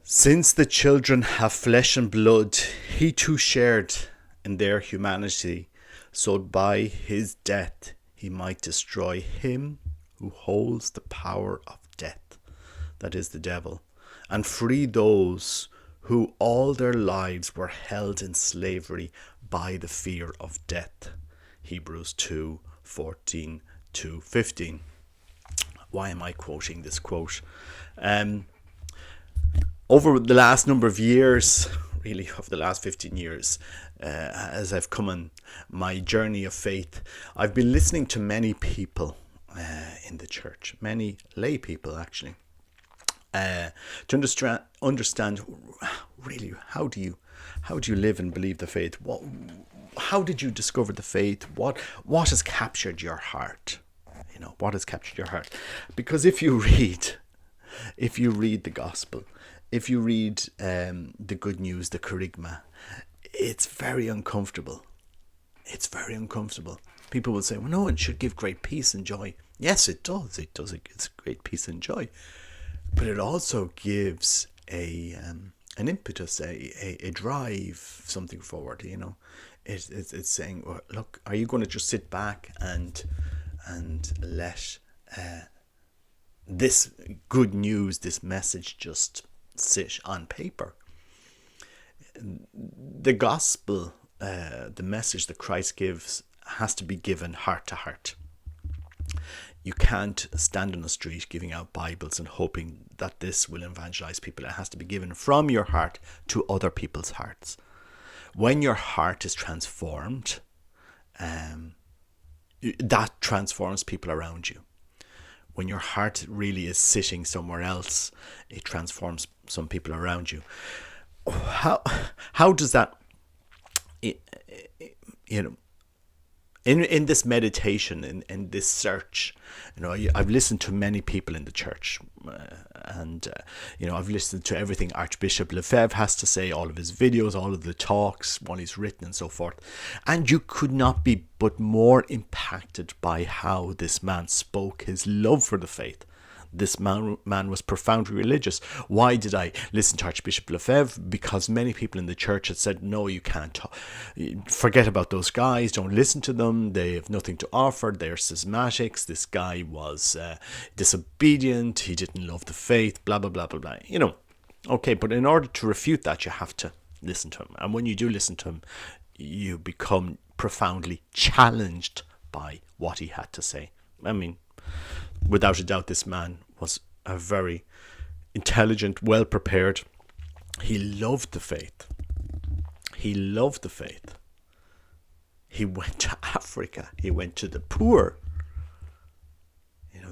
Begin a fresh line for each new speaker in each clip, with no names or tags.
Since the children have flesh and blood, he too shared in their humanity, so by his death he might destroy him who holds the power of death, that is the devil, and free those who all their lives were held in slavery by the fear of death. Hebrews 2:14 to 15. Why am I quoting this quote? Over the last number of years, really over the last 15 years, as I've come on my journey of faith, I've been listening to many people in the church, many lay people actually, to understand really how do you live and believe the faith? How did you discover the faith? What has captured your heart? What has captured your heart? Because if you read the gospel, if you read the good news, the Kerygma, it's very uncomfortable. It's very uncomfortable. People will say, well, no, it should give great peace and joy. Yes, it does. It does. It gives great peace and joy. But it also gives an impetus, a drive, something forward. It's saying, well, look, are you going to just sit back and let this good news, this message just sit on paper? The gospel, the message that Christ gives, has to be given heart to heart. You can't stand on the street giving out Bibles and hoping that this will evangelize people. It has to be given from your heart to other people's hearts. When your heart is transformed, that transforms people around you. When your heart really is sitting somewhere else, it transforms some people around you. How does that, in this meditation, in this search, I've listened to many people in the church, and I've listened to everything Archbishop Lefebvre has to say, all of his videos, all of the talks, what he's written and so forth, and you could not be but more impacted by how this man spoke his love for the faith. This man was profoundly religious. Why did I listen to Archbishop Lefebvre? Because many people in the church had said, no, you can't forget about those guys, don't listen to them, they have nothing to offer, they're schismatics, this guy was disobedient, he didn't love the faith, blah blah blah blah blah. Okay, but in order to refute that, you have to listen to him, and when you do listen to him, you become profoundly challenged by what he had to say. I mean, without a doubt, this man was a very intelligent, well prepared. He loved the faith. He loved the faith. He went to Africa. He went to the poor.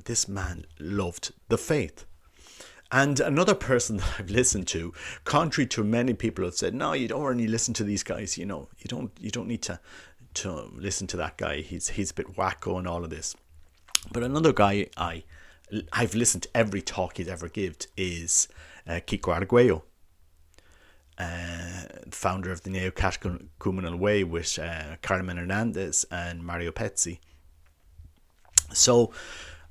This man loved the faith. And another person that I've listened to, contrary to many people who have said, no, you don't really listen to these guys. You don't need to listen to that guy. He's a bit wacko and all of this. But another guy I've listened to every talk he's ever given is Kerygma Ireland, founder of the Neo-Catechumenal Way with Carmen Hernandez and Mario Pezzi. So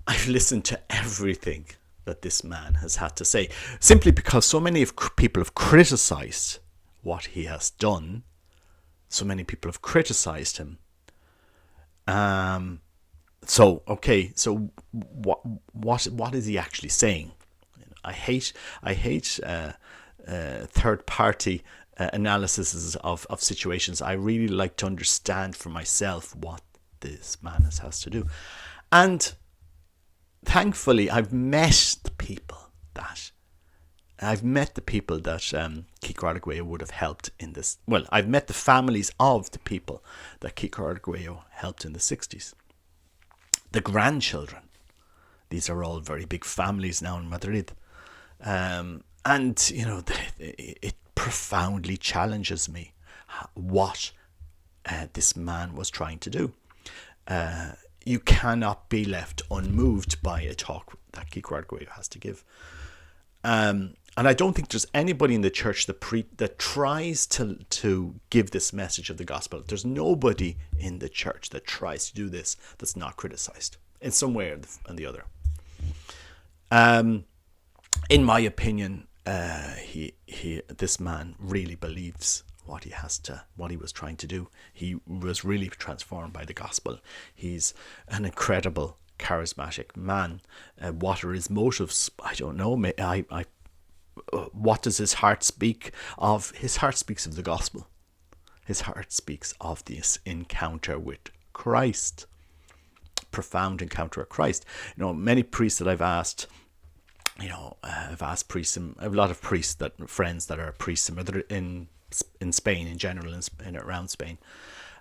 I've listened to everything that this man has had to say, simply because so many people have criticized what he has done. So many people have criticized him. So what is he actually saying? I hate third party analysis of situations. I really like to understand for myself what this man has to do, and thankfully I've met the people that Kerygma would have helped in this. Well, I've met the families of the people that Kerygma helped in the 60s. The grandchildren, these are all very big families now in Madrid, and it profoundly challenges me what this man was trying to do. You cannot be left unmoved by a talk that Kerygma has to give, and I don't think there's anybody in the church that tries to give this message of the gospel. There's nobody in the church that tries to do this that's not criticized in some way or the other. In my opinion, this man really believes what he was trying to do. He was really transformed by the gospel. He's an incredible, charismatic man. What are his motives? I don't know. What does his heart speak of? His heart speaks of the gospel. His heart speaks of this encounter with Christ. Profound encounter with Christ. Many priests that I've asked, I've asked priests, I have a lot of priests, friends that are priests in Spain in general, in around Spain,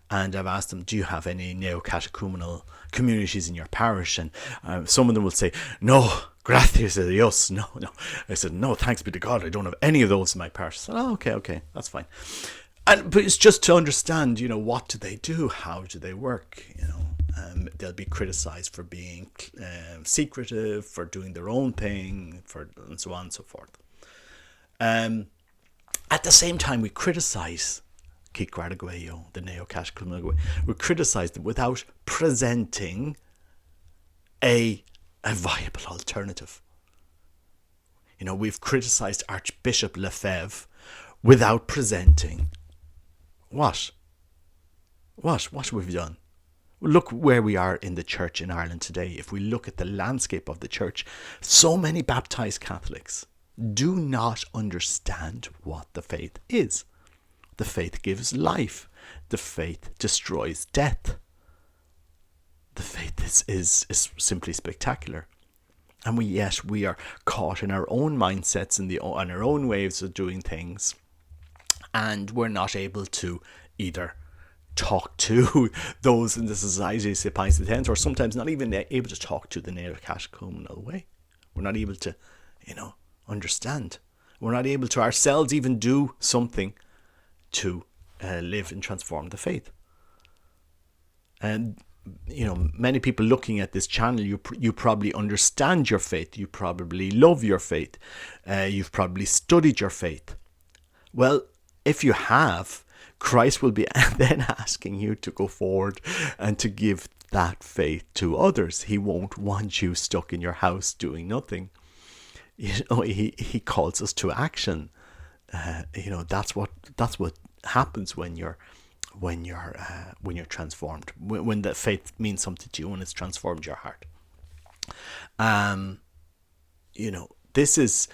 and I've asked them, do you have any neo-catechumenal communities in your parish? And some of them will say, no, gracias a Dios, no. I said, no, thanks be to God, I don't have any of those in my parish. I said, oh, okay, that's fine. But it's just to understand, what do they do? How do they work? They'll be criticized for being secretive, for doing their own thing, and so on and so forth. At the same time, we criticize Kerygma, the neo-catechumenal way. We criticize them without presenting a viable alternative. We've criticized Archbishop Lefebvre without presenting what we've done. Look where we are in the church in Ireland today. If we look at the landscape of the church, so many baptized Catholics do not understand what the faith is. The faith gives life. The faith destroys death. The faith is simply spectacular. And we are caught in our own mindsets and our own ways of doing things. And we're not able to either talk to those in the society, say Pius X, or sometimes not even able to talk to the neo-catechumenal way. We're not able to, understand. We're not able to ourselves even do something to live and transform the faith. And many people looking at this channel, you probably understand your faith. You probably love your faith. You've probably studied your faith. Well, if you have, Christ will be then asking you to go forward and to give that faith to others. He won't want you stuck in your house doing nothing. He calls us to action. That's what happens when you're transformed. When that faith means something to you and it's transformed your heart. This is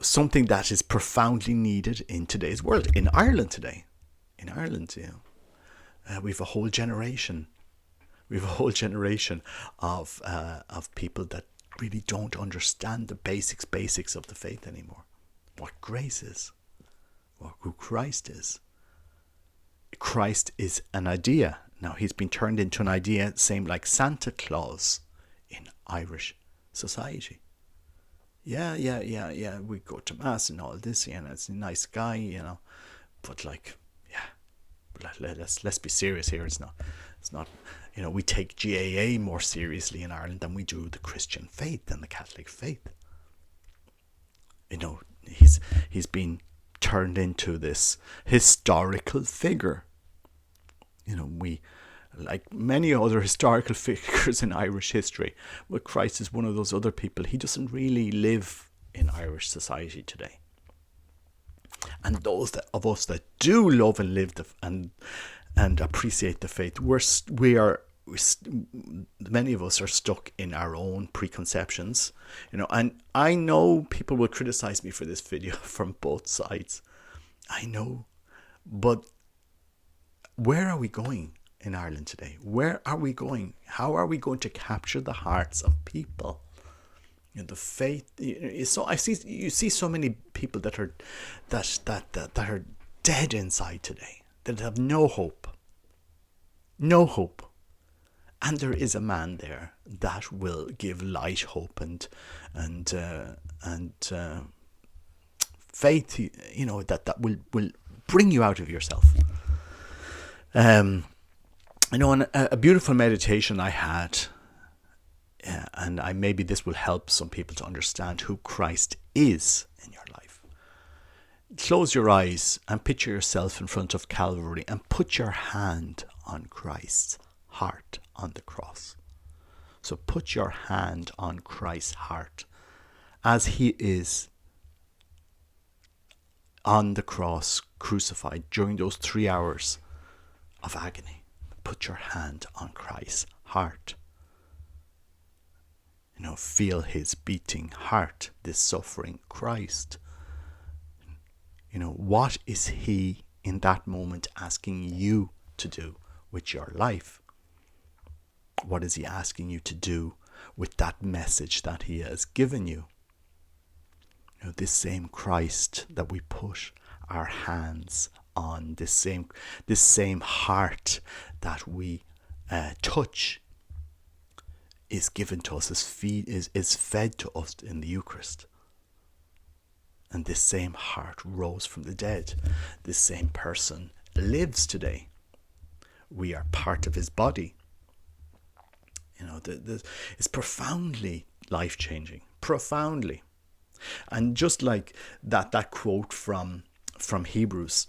something that is profoundly needed in today's world. In Ireland today, we've a whole generation. Of people that really don't understand the basics of the faith anymore. What grace is, who Christ is. Christ is an idea. Now he's been turned into an idea, same like Santa Claus in Irish society. Yeah. We go to mass and all this, it's a nice guy, but let's be serious here. It's not. We take GAA more seriously in Ireland than we do the Christian faith and the Catholic faith. He's been turned into this historical figure. We, like many other historical figures in Irish history, well, Christ is one of those other people. He doesn't really live in Irish society today. And those of us that do love and live and appreciate the faith, many of us are stuck in our own preconceptions, and I know people will criticize me for this video from both sides. I know, but where are we going in Ireland today? Where are we going? How are we going to capture the hearts of people? The faith. So you see so many people that are dead inside today, that have no hope. And there is a man there that will give light, hope, and faith. That will bring you out of yourself. And a beautiful meditation I had, and maybe this will help some people to understand who Christ is in your life. Close your eyes and picture yourself in front of Calvary and put your hand on Christ's heart on the cross. So put your hand on Christ's heart as he is on the cross, crucified, during those 3 hours of agony, put your hand on Christ's heart. Feel his beating heart, this suffering Christ. What is he in that moment asking you to do with your life? What is he asking you to do with that message that he has given you? This same Christ that we put our hands on, this same heart that we touch, is given to us, is fed to us in the Eucharist. And this same heart rose from the dead. This same person lives today. We are part of his body. It's profoundly life-changing. Profoundly. And just like that quote from Hebrews,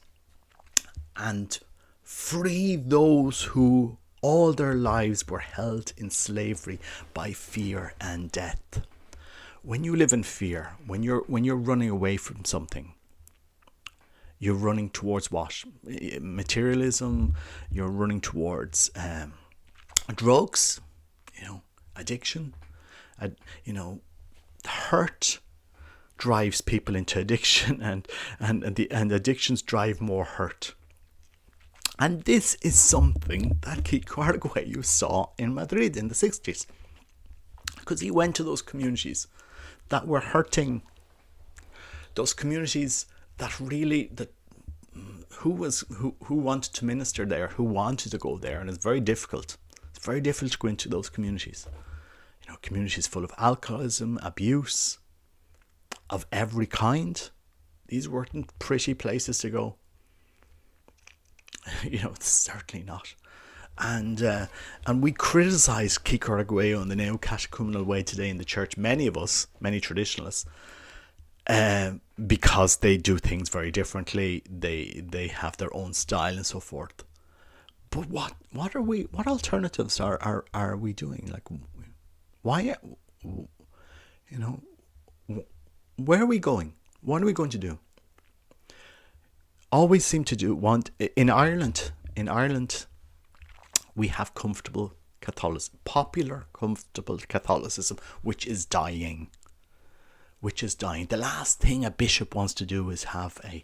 and free those who all their lives were held in slavery by fear and death. When you live in fear, when you're running away from something, you're running towards what? Materialism. You're running towards drugs, addiction. Hurt drives people into addiction, and addictions drive more hurt. And this is something that Kerygma saw in Madrid in the 60s. Because he went to those communities that were hurting, those communities that really, who wanted to minister there, who wanted to go there. And it's very difficult. It's very difficult to go into those communities. Communities full of alcoholism, abuse, of every kind. These weren't pretty places to go. Certainly not. And we criticise Kerygma and the neo-catechumenal way today in the church, many of us, many traditionalists, because they do things very differently. They have their own style and so forth. But what alternatives are we doing? Like, why, where are we going? What are we going to do? Always seem to want in Ireland, we have comfortable Catholicism, popular comfortable Catholicism, which is dying. The last thing a bishop wants to do is have a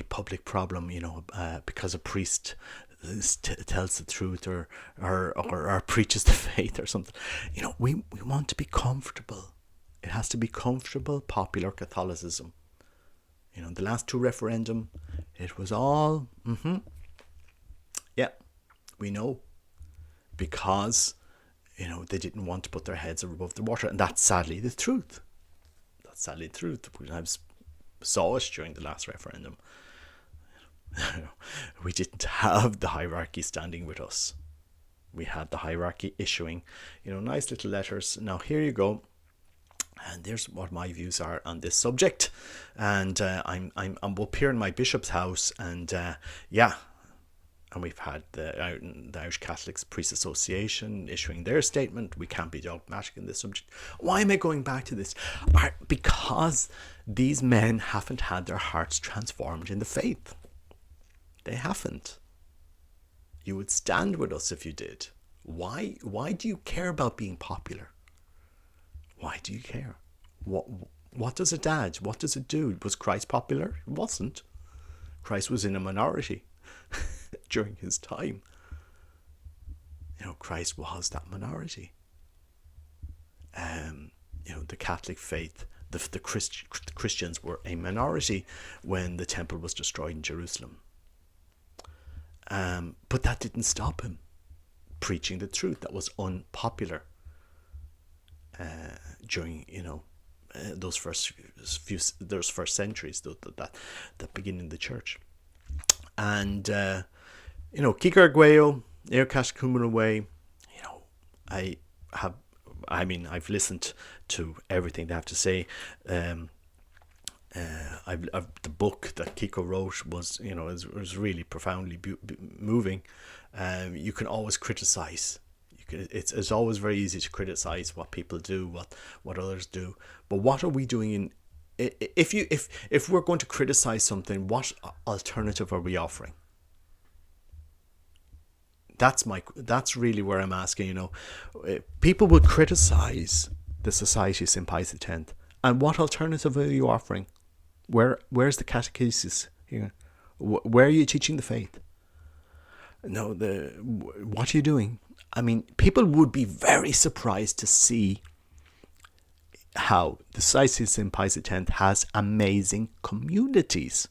public problem, because a priest tells the truth or preaches the faith or something. We want to be comfortable. It has to be comfortable, popular Catholicism. The last 2 referendum, it was all, yeah, we know. Because, they didn't want to put their heads above the water. And that's sadly the truth. We saw it during the last referendum. We didn't have the hierarchy standing with us. We had the hierarchy issuing, nice little letters. Now, here you go. And there's what my views are on this subject. And I'm up here in my bishop's house. And and we've had the Irish Catholics Priest Association issuing their statement. We can't be dogmatic in this subject. Why am I going back to this? Because these men haven't had their hearts transformed in the faith. They haven't. You would stand with us if you did. Why do you care about being popular? Why do you care? What does it add? What does it do? Was Christ popular? It wasn't. Christ was in a minority during his time. Christ was that minority. The Catholic faith, the Christians were a minority when the temple was destroyed in Jerusalem. But that didn't stop him preaching the truth that was unpopular during those first centuries that begin in the church. And Kerygma, neo-catechumenal way, I've listened to everything they have to say. The book that Kiko wrote was really profoundly moving. You can always criticize. It's always very easy to criticize what people do, what others do. But what are we doing if we're going to criticize something, what alternative are we offering? That's really where I'm asking. People would criticize the Society of St. Pius X, and what alternative are you offering? Where's the catechesis here? Where are you teaching the faith? No, what are you doing? I mean, people would be very surprised to see how the Society of St. Pius X has amazing communities.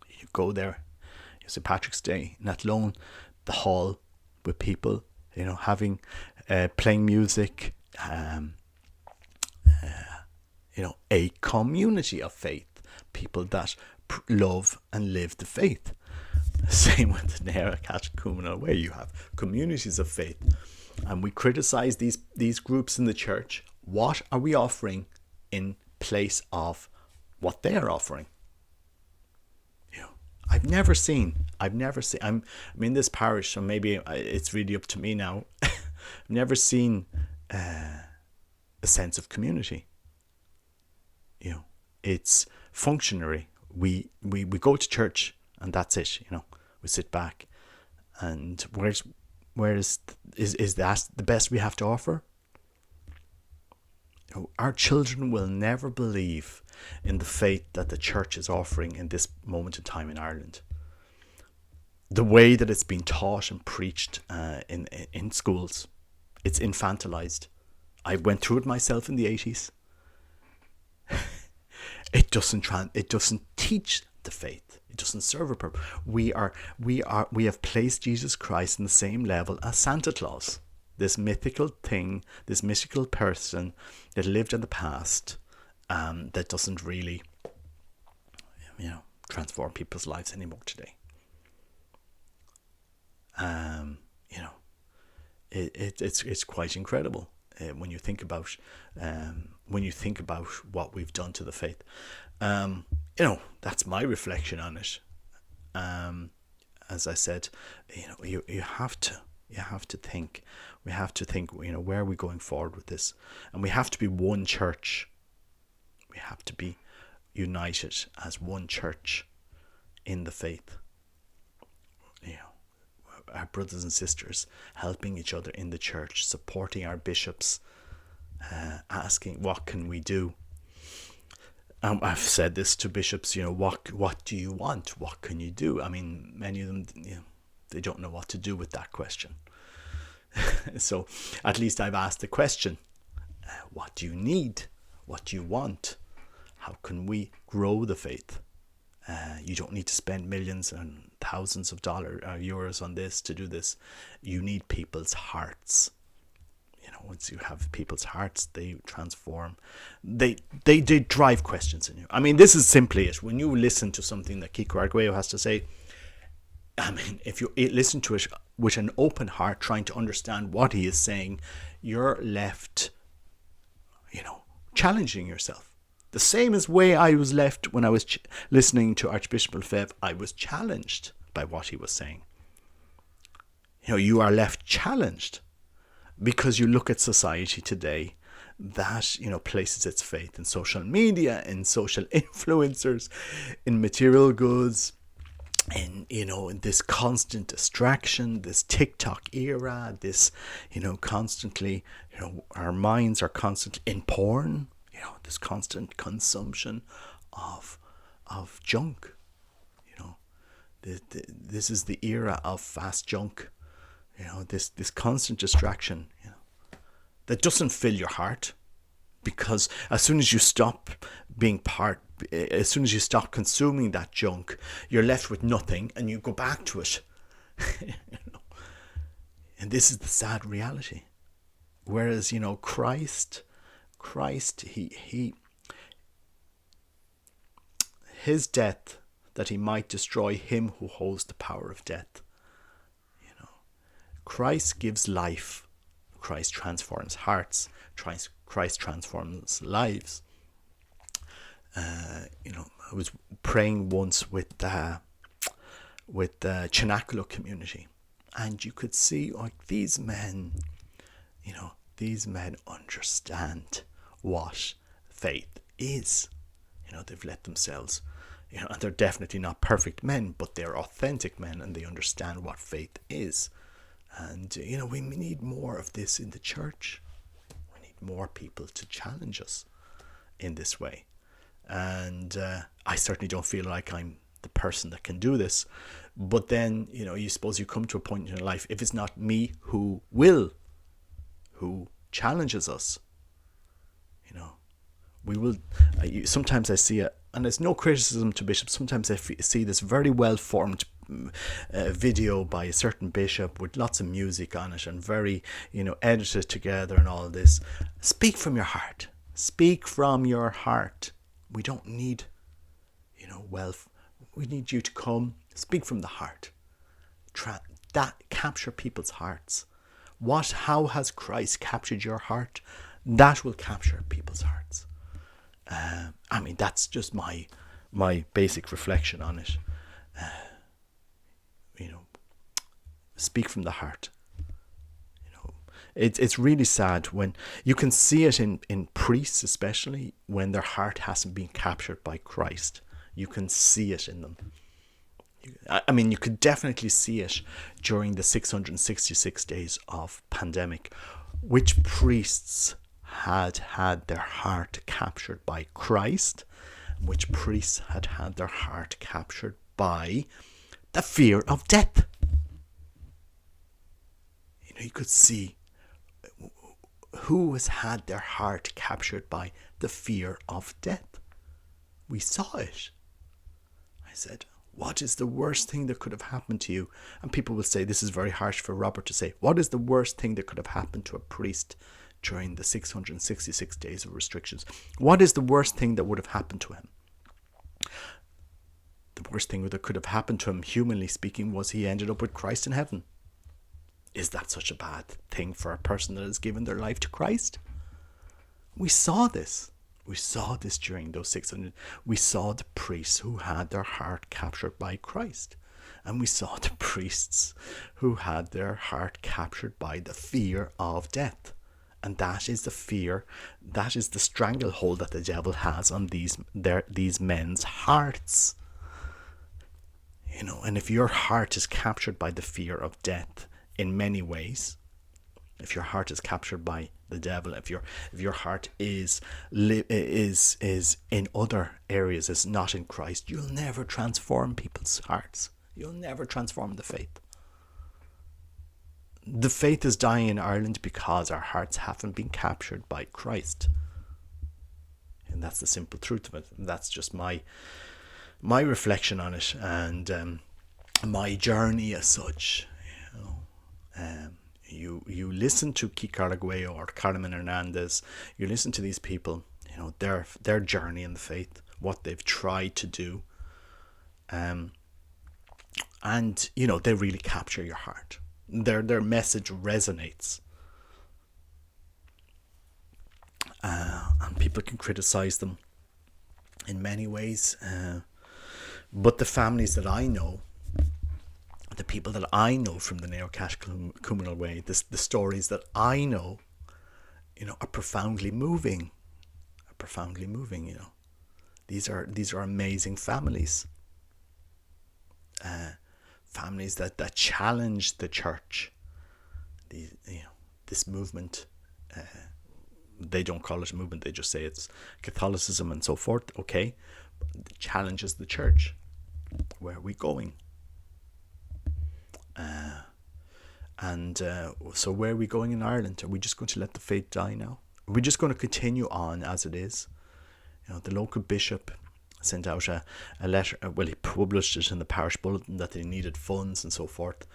You go there, St. Patrick's Day, in Athlone, the hall with people, having, playing music, a community of faith, people that love and live the faith. Same with the Nera Catechumena, where you have communities of faith, and we criticize these groups in the church. What are we offering in place of what they are offering? I've never seen. I'm in this parish, so maybe it's really up to me now. I've never seen a sense of community. It's functionary. We go to church and that's it. We sit back, and is that the best we have to offer? Our children will never believe in the faith that the church is offering in this moment in time in Ireland. The way that it's been taught and preached in schools, it's infantilized. I went through it myself in the 80s. It doesn't teach the faith. It doesn't serve a purpose. We have placed Jesus Christ in the same level as Santa Claus. This mythical thing, this mystical person that lived in the past, that doesn't really, transform people's lives anymore today. It's quite incredible when you think about what we've done to the faith. That's my reflection on it. As I said, you have to think. We have to think, where are we going forward with this? And we have to be one church. We have to be united as one church in the faith. Our brothers and sisters helping each other in the church, supporting our bishops, asking, what can we do? I've said this to bishops, what do you want? What can you do? I mean, many of them, they don't know what to do with that question. So at least I've asked the question, what do you need? What do you want? How can we grow the faith? You don't need to spend millions and thousands of euros on this to do this. You need people's hearts. Once you have people's hearts, they transform. They drive questions in you. I mean, this is simply it. When you listen to something that Kiko Arguello has to say, if you listen to it with an open heart, trying to understand what he is saying, you're left, challenging yourself. The same as way I was left when I was listening to Archbishop Lefebvre. I was challenged by what he was saying. You are left challenged because you look at society today that, places its faith in social media, in social influencers, in material goods, in this constant distraction, this TikTok era, this, constantly, our minds are constantly in porn, this constant consumption of junk. This is the era of fast junk. This constant distraction, that doesn't fill your heart, because as soon as you stop as soon as you stop consuming that junk, you're left with nothing, and you go back to it. And this is the sad reality. Whereas, Christ, his death, that he might destroy him who holds the power of death. Christ gives life. Christ transforms hearts. Christ transforms lives. I was praying once with the Cenacolo community, and you could see these men understand what faith is. They've let themselves, and they're definitely not perfect men, but they're authentic men, and they understand what faith is. And, we need more of this in the church. We need more people to challenge us in this way. And I certainly don't feel like I'm the person that can do this. But then, you suppose you come to a point in your life, if it's not me, who will? Who challenges us? We will. Sometimes I see it, and there's no criticism to bishops. Sometimes I see this very well formed video by a certain bishop with lots of music on it and very, edited together and all this. Speak from your heart. Speak from your heart. We don't need, we need you to come. Speak from the heart. Capture people's hearts. How has Christ captured your heart? That will capture people's hearts. That's just my basic reflection on it. Speak from the heart. It's really sad when you can see it in priests, especially when their heart hasn't been captured by Christ. You can see it in them. You could definitely see it during the 666 days of pandemic. Which priests had their heart captured by Christ, and which priests had their heart captured by the fear of death. You could see who has had their heart captured by the fear of death. We saw it. I said, what is the worst thing that could have happened to you? And people will say, this is very harsh for Robert to say, what is the worst thing that could have happened to a priest during the 666 days of restrictions? What is the worst thing that would have happened to him? The worst thing that could have happened to him, humanly speaking, was he ended up with Christ in heaven. Is that such a bad thing for a person that has given their life to Christ? We saw this. We saw this during those 600. We saw the priests who had their heart captured by Christ. And we saw the priests who had their heart captured by the fear of death. And that is the fear, that is the stranglehold that the devil has on these men's hearts. And if your heart is captured by the fear of death in many ways, if your heart is captured by the devil, if your heart is in other areas, is not in Christ, you'll never transform people's hearts. You'll never transform the faith. The faith is dying in Ireland because our hearts haven't been captured by Christ. And that's the simple truth of it. And that's just my reflection on it, and my journey as such. You listen to Kerygma or Carmen Hernandez, you listen to these people, their journey in the faith, what they've tried to do, and they really capture your heart. Their message resonates, and people can criticize them in many ways, but the families that I know, the people that I know from the neo-catechumenal way, the stories that I know, are profoundly moving. These are amazing families. Families that challenge the church. This movement. They don't call it a movement. They just say it's Catholicism and so forth. Okay, but it challenges the church. Where are we going? So where are we going in Ireland? Are we just going to let the faith die now? Are we just going to continue on as it is? The local bishop sent out a letter. Well, he published it in the parish bulletin that they needed funds and so forth.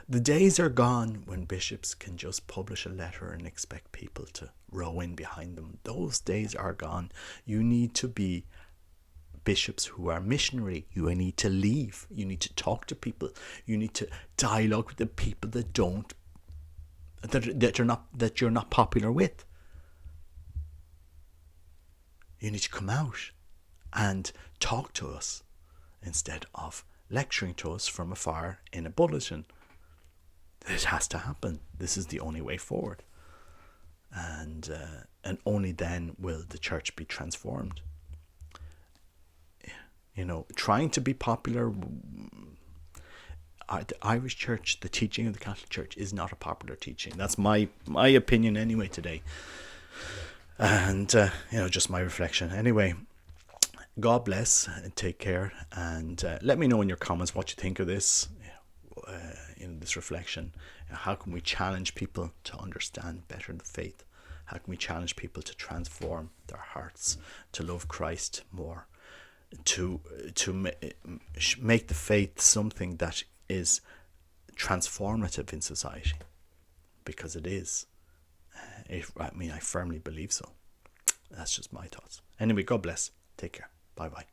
The days are gone when bishops can just publish a letter and expect people to row in behind them. Those days are gone. You need to be bishops who are missionary. You need to leave. You need to talk to people. You need to dialogue with the people that you're not popular with. You need to come out and talk to us instead of lecturing to us from afar in a bulletin. It has to happen. This is the only way forward, and only then will the church be transformed. You know, trying to be popular. The Irish Church, the teaching of the Catholic Church, is not a popular teaching. That's my opinion anyway today. And, you know, just my reflection. Anyway, God bless and take care. And let me know in your comments what you think of this, in this reflection. How can we challenge people to understand better the faith? How can we challenge people to transform their hearts, to love Christ more, to make the faith something that is transformative in society? Because it is. I firmly believe so. That's just my thoughts. Anyway, God bless. Take care. Bye bye.